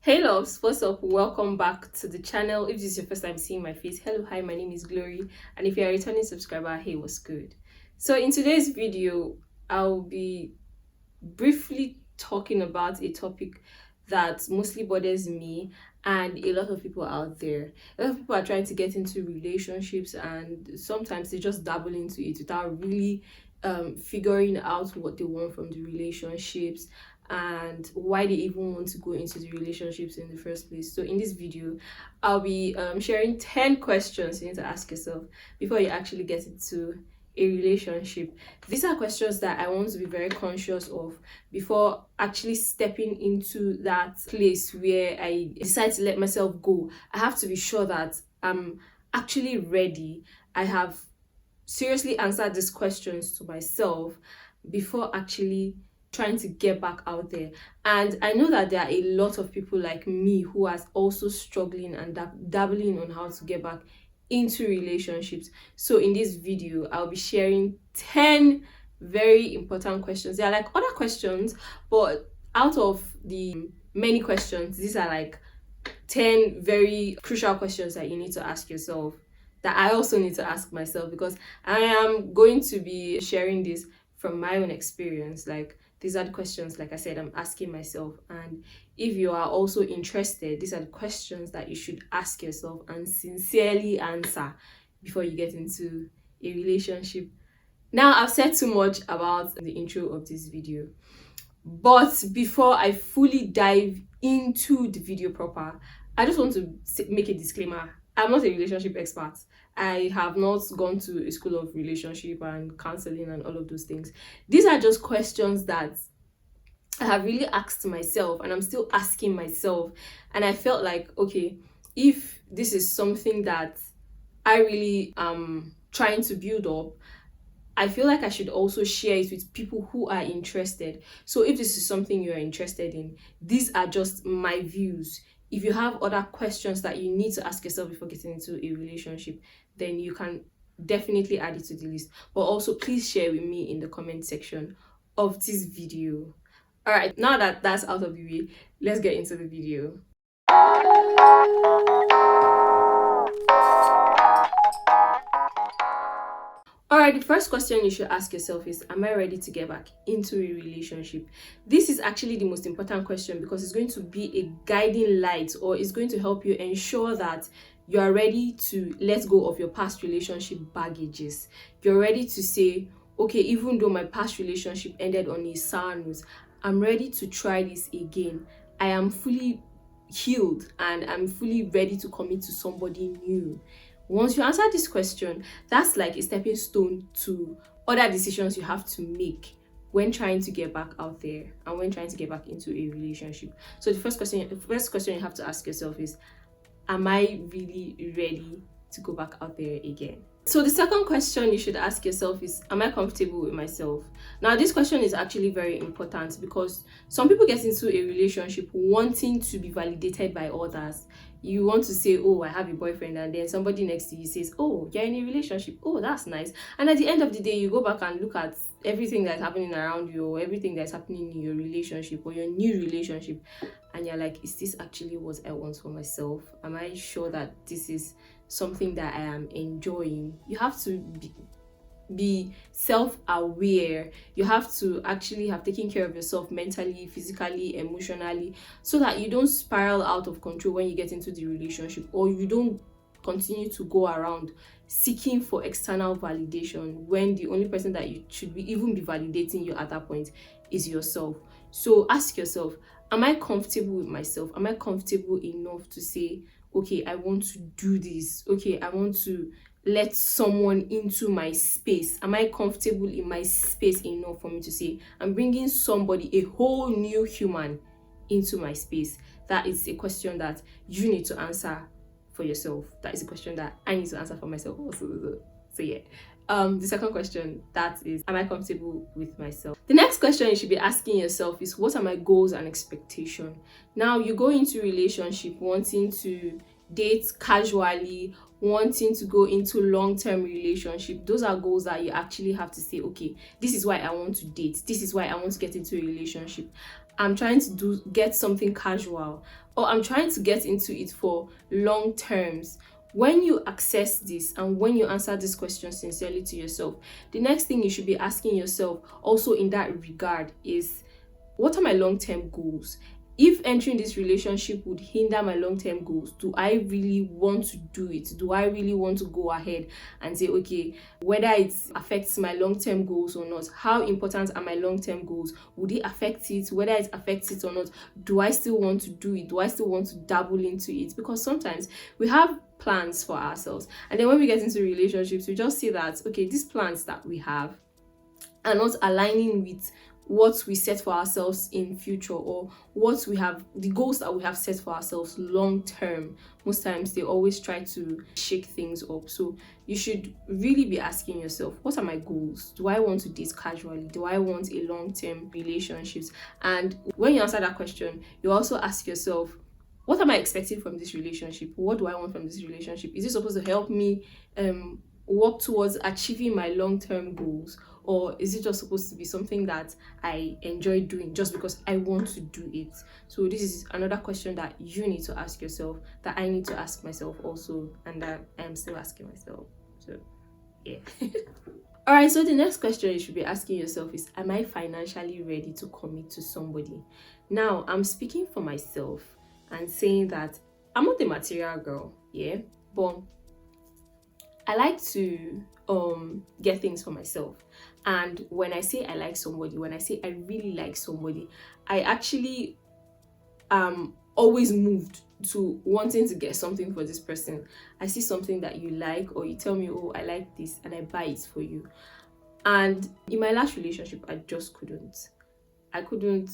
Hey loves, what's up? Welcome back to the channel. If this is your first time seeing my face, hello, hi, my name is Glory, and if you're a returning subscriber, hey, what's good? So in today's video, I'll be briefly talking about a topic that mostly bothers me and a lot of people out there. A lot of people are trying to get into relationships, and sometimes they just dabble into it without really figuring out what they want from the relationships and why they even want to go into the relationships in the first place. So in this video, I'll be sharing 10 questions you need to ask yourself before you actually get into a relationship. These are questions that I want to be very conscious of before actually stepping into that place where I decide to let myself go. I have to be sure that I'm actually ready. I have seriously answered these questions to myself before actually trying to get back out there. And I know that there are a lot of people like me who are also struggling and dabbling on how to get back into relationships. So in this video, I'll be sharing 10 very important questions. There are like other questions, but out of the many questions, these are like 10 very crucial questions that you need to ask yourself, that I also need to ask myself, because I am going to be sharing this from my own experience. Like, these are the questions, like I said, I'm asking myself. And if you are also interested, these are the questions that you should ask yourself and sincerely answer before you get into a relationship. Now, I've said too much about the intro of this video, but before I fully dive into the video proper, I just want to make a disclaimer. I'm not a relationship expert. I have not gone to a school of relationship and counseling and all of those things. These are just questions that I have really asked myself, and I'm still asking myself. And I felt like, okay, if this is something that I really am trying to build up, I feel like I should also share it with people who are interested. So if this is something you're interested in, these are just my views. If you have other questions that you need to ask yourself before getting into a relationship, then you can definitely add it to the list. But also, please share with me in the comment section of this video. All right, now that that's out of the way, let's get into the video. All right, the first question you should ask yourself is, am I ready to get back into a relationship? This is actually the most important question because it's going to be a guiding light, or it's going to help you ensure that you are ready to let go of your past relationship baggages. You're ready to say, okay, even though my past relationship ended on a sour note, I'm ready to try this again. I am fully healed and I'm fully ready to commit to somebody new. Once you answer this question, that's like a stepping stone to other decisions you have to make when trying to get back out there and when trying to get back into a relationship. So the first question you have to ask yourself is, am I really ready to go back out there again? So the second question you should ask yourself is, am I comfortable with myself? Now, this question is actually very important because some people get into a relationship wanting to be validated by others. You want to say, oh, I have a boyfriend, and then somebody next to you says, oh, you're in a relationship. Oh, that's nice. And at the end of the day, you go back and look at everything that's happening around you, or everything that's happening in your relationship or your new relationship, and you're like, is this actually what I want for myself? Am I sure that this is something that I am enjoying? You have to be self-aware. You have to actually have taken care of yourself mentally, physically, emotionally, so that you don't spiral out of control when you get into the relationship, or you don't continue to go around seeking for external validation when the only person that you should be even be validating you at that point is yourself. So ask yourself, am I comfortable with myself? Am I comfortable enough to say, okay, I want to do this. Okay, I want to let someone into my space. Am I comfortable in my space enough for me to say, I'm bringing somebody, a whole new human, into my space? That is a question that you need to answer for yourself. That is a question that I need to answer for myself also. So yeah. The second question, that is, am I comfortable with myself? The next question you should be asking yourself is, what are my goals and expectations? Now, you go into a relationship wanting to date casually, wanting to go into long-term relationship. Those are goals that you actually have to say, okay, this is why I want to date. This is why I want to get into a relationship. I'm trying to get something casual, or I'm trying to get into it for long terms. When you access this and when you answer this question sincerely to yourself, the next thing you should be asking yourself also in that regard is, what are my long-term goals? If entering this relationship would hinder my long-term goals, do I really want to do it? Do I really want to go ahead and say, okay, whether it affects my long-term goals or not, how important are my long-term goals? Would it affect it? Whether it affects it or not, do I still want to do it? Do I still want to dabble into it? Because sometimes we have plans for ourselves, and then when we get into relationships, we just see that, okay, these plans that we have are not aligning with what we set for ourselves in future, or what we have, the goals that we have set for ourselves long term. Most times they always try to shake things up. So you should really be asking yourself, what are my goals? Do I want to date casually? Do I want a long-term relationships? And when you answer that question, you also ask yourself, what am I expecting from this relationship? What do I want from this relationship? Is it supposed to help me work towards achieving my long-term goals, or is it just supposed to be something that I enjoy doing just because I want to do it? So this is another question that you need to ask yourself, that I need to ask myself also, and that I am still asking myself. So yeah. All right, so the next question you should be asking yourself is, am I financially ready to commit to somebody? Now, I'm speaking for myself and saying that I'm not a material girl, yeah, but I like to get things for myself. And when I say I like somebody, when I say I really like somebody, I actually always moved to wanting to get something for this person. I see something that you like, or you tell me, oh, I like this, and I buy it for you. And in my last relationship, I just couldn't. I couldn't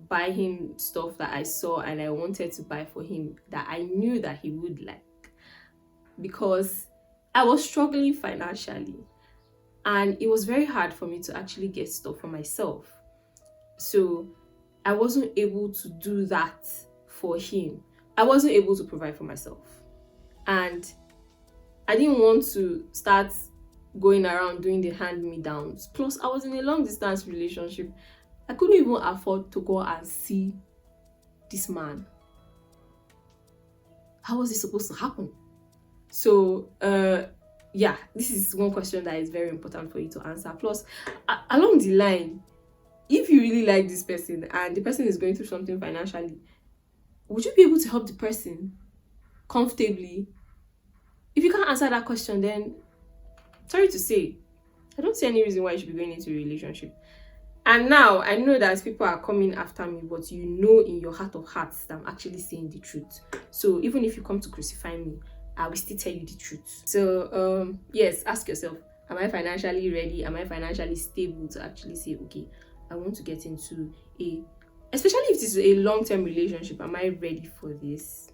buy him stuff that I saw and I wanted to buy for him that I knew that he would like, because I was struggling financially, and it was very hard for me to actually get stuff for myself. So I wasn't able to do that for him. I wasn't able to provide for myself. And I didn't want to start going around doing the hand-me-downs. Plus, I was in a long-distance relationship. I couldn't even afford to go and see this man. How was it supposed to happen? So, yeah, this is one question that is very important for you to answer. Plus, along the line, if you really like this person and the person is going through something financially, would you be able to help the person comfortably? If you can't answer that question, then sorry to say, I don't see any reason why you should be going into a relationship. And now I know that people are coming after me, but you know in your heart of hearts that I'm actually saying the truth. So even if you come to crucify me, I will still tell you the truth. So yes, ask yourself, am I financially ready? Am I financially stable to actually say, okay, I want to get into especially if this is a long-term relationship, am I ready for this?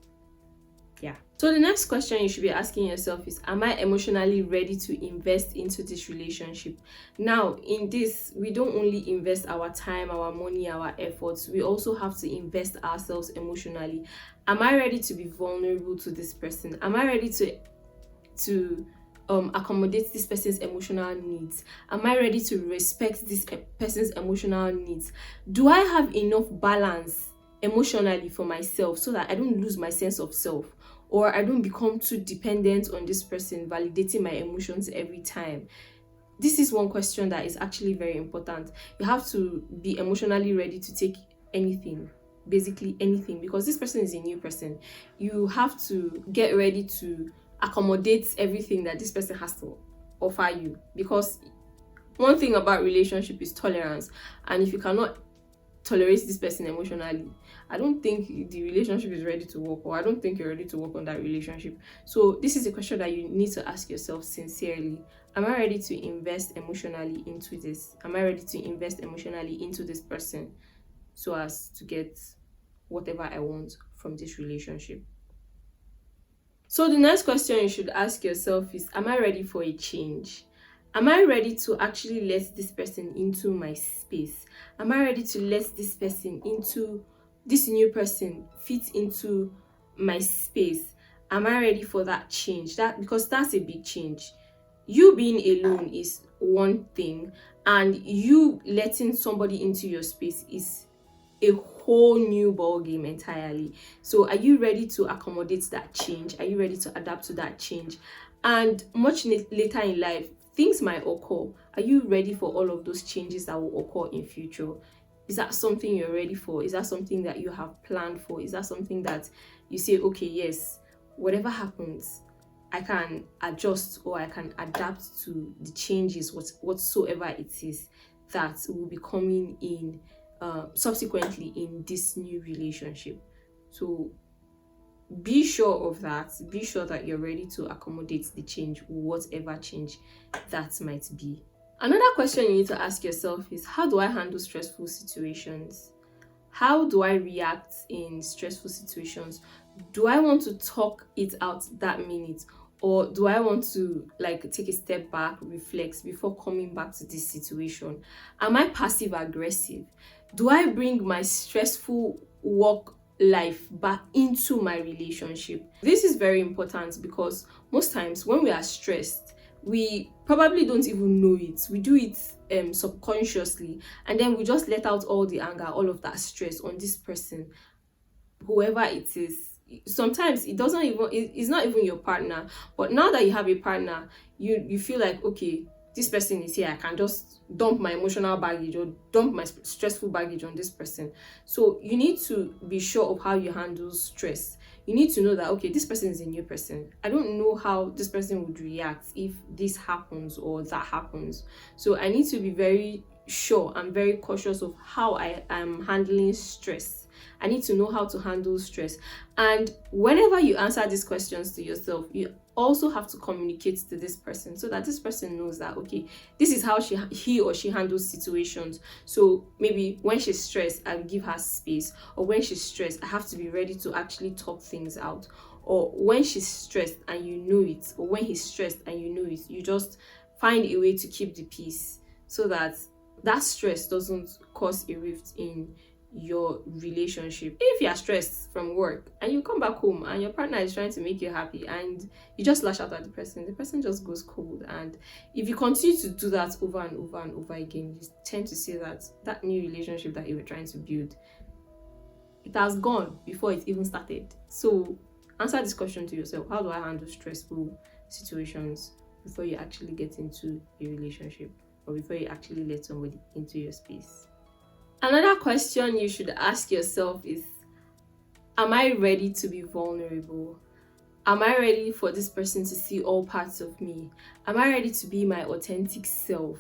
Yeah. So the next question you should be asking yourself is, am I emotionally ready to invest into this relationship? Now, in this, we don't only invest our time, our money, our efforts. We also have to invest ourselves emotionally. Am I ready to be vulnerable to this person? Am I ready to accommodate this person's emotional needs? Am I ready to respect this person's emotional needs? Do I have enough balance emotionally for myself so that I don't lose my sense of self, or I don't become too dependent on this person validating my emotions every time? This is one question that is actually very important. You have to be emotionally ready to take anything, basically anything, because this person is a new person. You have to get ready to accommodate everything that this person has to offer you, because one thing about relationship is tolerance, and if you cannot tolerate this person emotionally, I don't think the relationship is ready to work, or I don't think you're ready to work on that relationship. So this is a question that you need to ask yourself sincerely. Am I ready to invest emotionally into this? Am I ready to invest emotionally into this person so as to get whatever I want from this relationship? So the next question you should ask yourself is, am I ready for a change? Am I ready to actually let this person into my space? Am I ready to let this new person fit into my space? Am I ready for that change? Because that's a big change. You being alone is one thing, and you letting somebody into your space is a whole new ball game entirely. So are you ready to accommodate that change? Are you ready to adapt to that change? And much later in life, things might occur. Are you ready for all of those changes that will occur in future? Is that something you're ready for? Is that something that you have planned for? Is that something that you say, okay, yes, whatever happens, I can adjust or I can adapt to the changes, whatsoever it is that will be coming in subsequently in this new relationship. So be sure of that. Be sure that you're ready to accommodate the change, whatever change that might be. Another question you need to ask yourself is, how do I handle stressful situations? How do I react in stressful situations? Do I want to talk it out that minute, or do I want to like take a step back, reflect before coming back to this situation? Am I passive aggressive? Do I bring my stressful work life back into my relationship? This is very important because most times when we are stressed, we probably don't even know it. We do it subconsciously, and then we just let out all the anger, all of that stress on this person, whoever it is. Sometimes it's not even your partner, but now that you have a partner, you feel like, okay, this person is here, I can just dump my emotional baggage or dump my stressful baggage on this person. So you need to be sure of how you handle stress. You need to know that, okay, this person is a new person. I don't know how this person would react if this happens or that happens. So I need to be very sure and very cautious of how I am handling stress. I need to know how to handle stress. And whenever you answer these questions to yourself, you also have to communicate to this person so that this person knows that, okay, this is how he or she handles situations. So maybe when she's stressed, I give her space, or when she's stressed, I have to be ready to actually talk things out. Or when she's stressed and you know it, or when he's stressed and you know it, you just find a way to keep the peace so that that stress doesn't cause a rift in your relationship. If you're stressed from work and you come back home and your partner is trying to make you happy and you just lash out at the person just goes cold. And if you continue to do that over and over and over again, you tend to see that that new relationship that you were trying to build, it has gone before it even started. So answer this question to yourself: how do I handle stressful situations before you actually get into a relationship, or before you actually let somebody into your space? Another question you should ask yourself is, am I ready to be vulnerable? Am I ready for this person to see all parts of me? Am I ready to be my authentic self?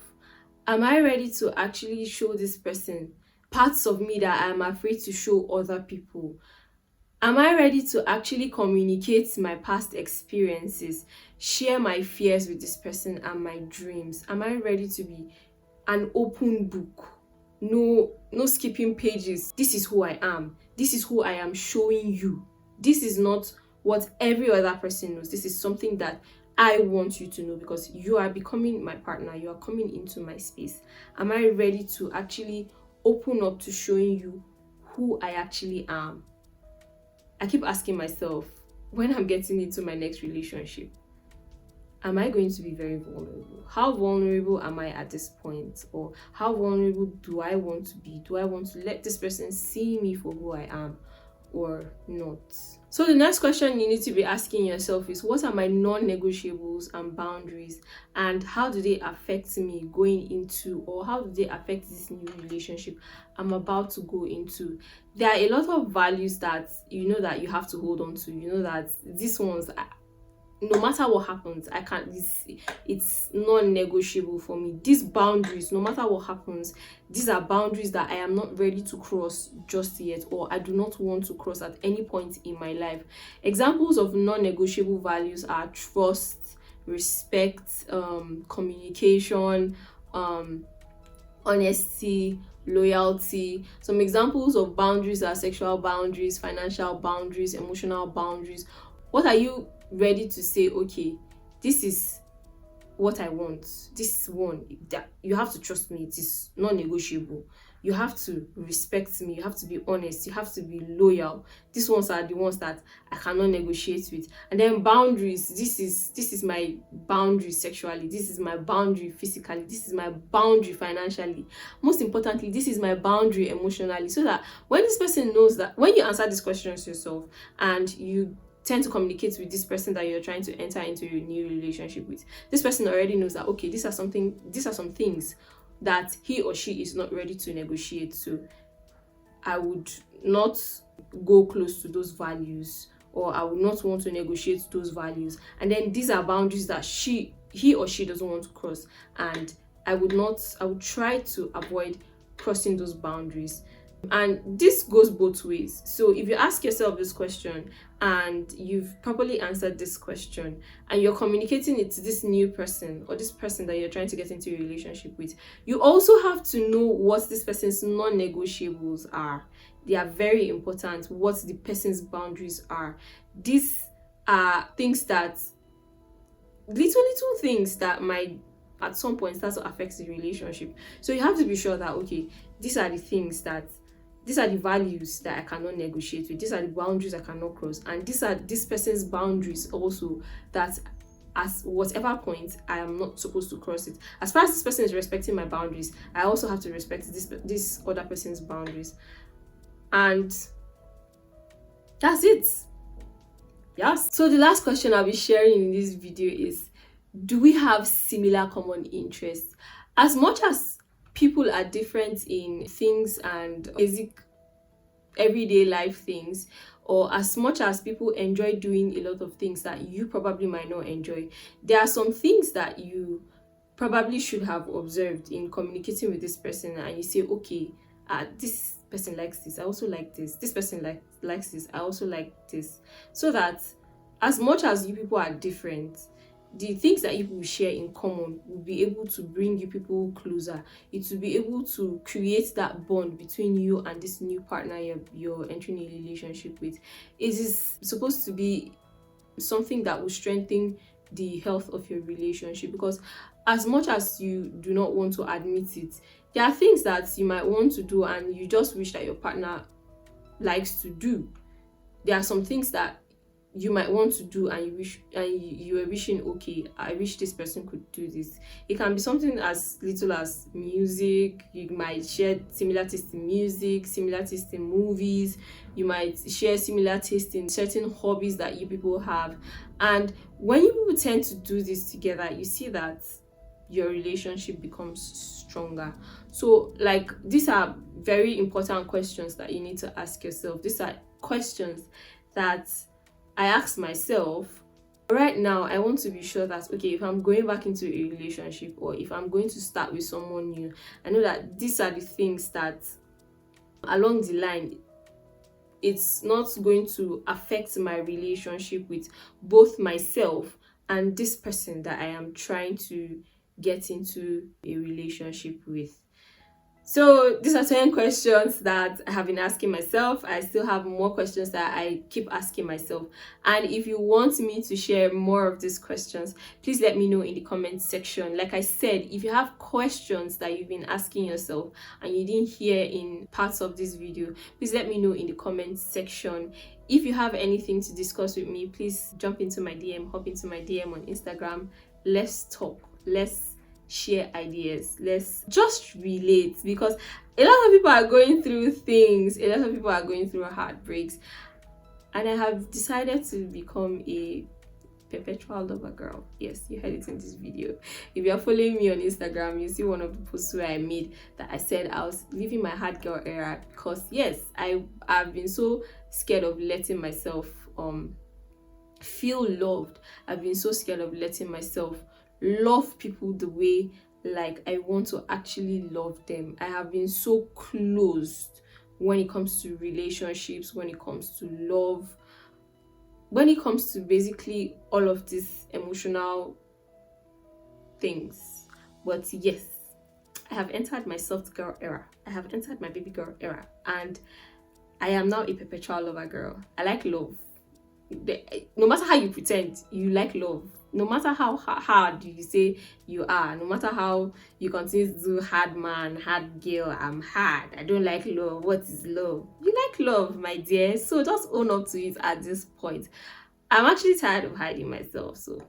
Am I ready to actually show this person parts of me that I'm afraid to show other people? Am I ready to actually communicate my past experiences, share my fears with this person and my dreams? Am I ready to be an open book? No skipping pages. This is who I am. This is who I am showing you. This is not what every other person knows. This is something that I want you to know because you are becoming my partner. You are coming into my space. Am I ready to actually open up to showing you who I actually am? I keep asking myself, when I'm getting into my next relationship, am I going to be very vulnerable? How vulnerable am I at this point? Or how vulnerable do I want to be? Do I want to let this person see me for who I am or not? So the next question you need to be asking yourself is, what are my non-negotiables and boundaries, and how do they affect me going into, or how do they affect this new relationship I'm about to go into? There are a lot of values that you know that you have to hold on to. You know that these ones, no matter what happens, I can't, it's non-negotiable for me. These boundaries, no matter what happens, these are boundaries that I am not ready to cross just yet, or I do not want to cross at any point in my life. Examples of non-negotiable values are trust, respect, communication, honesty, loyalty. Some examples of boundaries are sexual boundaries, financial boundaries, emotional boundaries. What are you ready to say, okay, this is what I want, this is one that you have to trust me, it is non-negotiable? you have to respect me, you have to be honest, you have to be loyal. These ones are the ones that I cannot negotiate with. And then boundaries, this is my boundary sexually, this is my boundary physically, this is my boundary financially. Most importantly, this is my boundary emotionally. So that when this person knows that, when you answer these questions yourself and you tend to communicate with this person that you're trying to enter into a new relationship with, this person already knows that, okay, these are some things that he or she is not ready to negotiate. So I would not go close to those values, or I would not want to negotiate those values. And then these are boundaries that he or she doesn't want to cross, and I would try to avoid crossing those boundaries. And this goes both ways. So if you ask yourself this question and you've properly answered this question and you're communicating it to this new person or this person that you're trying to get into a relationship with, you also have to know what this person's non-negotiables are. They are very important. What the person's boundaries are. These are things that, little things that might at some point start to affect the relationship. So you have to be sure that, okay, these are the values that I cannot negotiate with. These are the boundaries I cannot cross. And these are this person's boundaries also, that at whatever point I am not supposed to cross it. As far as this person is respecting my boundaries, I also have to respect this other person's boundaries. And that's it. Yes. So the last question I'll be sharing in this video is, do we have similar common interests? As much as people are different in things and basic everyday life things, or as much as people enjoy doing a lot of things that you probably might not enjoy, there are some things that you probably should have observed in communicating with this person, and you say, okay, this person likes this, I also like this person likes this, I also like this. So that as much as you people are different, the things that you will share in common will be able to bring you people closer. It will be able to create that bond between you and this new partner you're entering a relationship with. It is supposed to be something that will strengthen the health of your relationship, because as much as you do not want to admit it, there are things that you might want to do and you just wish that your partner likes to do. There are some things that you might want to do and you are wishing, okay, I wish this person could do this. It can be something as little as music. You might share similar taste in music, similar taste in movies. You might share similar taste in certain hobbies that you people have. And when you people tend to do this together, you see that your relationship becomes stronger. So like, these are very important questions that you need to ask yourself. These are questions that I ask myself. Right now, I want to be sure that, okay, if I'm going back into a relationship or if I'm going to start with someone new, I know that these are the things that along the line, it's not going to affect my relationship with both myself and this person that I am trying to get into a relationship with. So these are 10 questions that I have been asking myself. I still have more questions that I keep asking myself. And if you want me to share more of these questions, please let me know in the comment section. Like I said, if you have questions that you've been asking yourself and you didn't hear in parts of this video, please let me know in the comment section. If you have anything to discuss with me, please jump into my DM, hop into my DM on Instagram. Let's talk. Let's share ideas. Let's just relate, because a lot of people are going through things, a lot of people are going through heartbreaks, and I have decided to become a perpetual lover girl. Yes, you heard it in this video. If you're following me on Instagram, you see one of the posts where I made that I said I was living my hard girl era, because yes, I've been so scared of letting myself feel loved. I've been so scared of letting myself love people the way like I want to actually love them. I have been so closed when it comes to relationships, when it comes to love, when it comes to basically all of these emotional things. But yes, I have entered my soft girl era. I have entered my baby girl era, and I am now a perpetual lover girl. I like love. No matter how you pretend, you like love. No matter how hard you say you are, no matter how you continue to do hard man, hard girl, I'm hard, I don't like love, what is love? You like love, my dear, so just own up to it at this point. I'm actually tired of hiding myself, so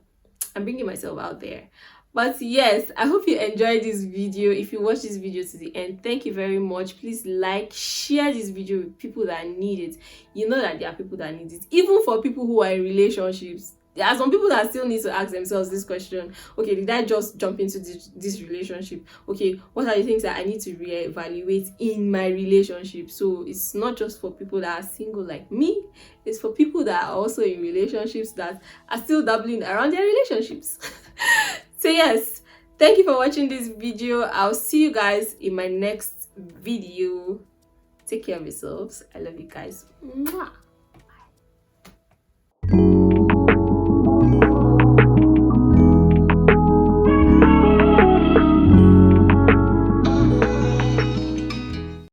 I'm bringing myself out there. But yes, I hope you enjoyed this video. If you watch this video to the end, thank you very much. Please like, share this video with people that need it. You know that there are people that need it, even for people who are in relationships. There are some people that still need to ask themselves this question: okay, did I just jump into this relationship? Okay, what are the things that I need to reevaluate in my relationship? So it's not just for people that are single like me, it's for people that are also in relationships that are still dabbling around their relationships. So yes, thank you for watching this video. I'll see you guys in my next video. Take care of yourselves. I love you guys. Mwah.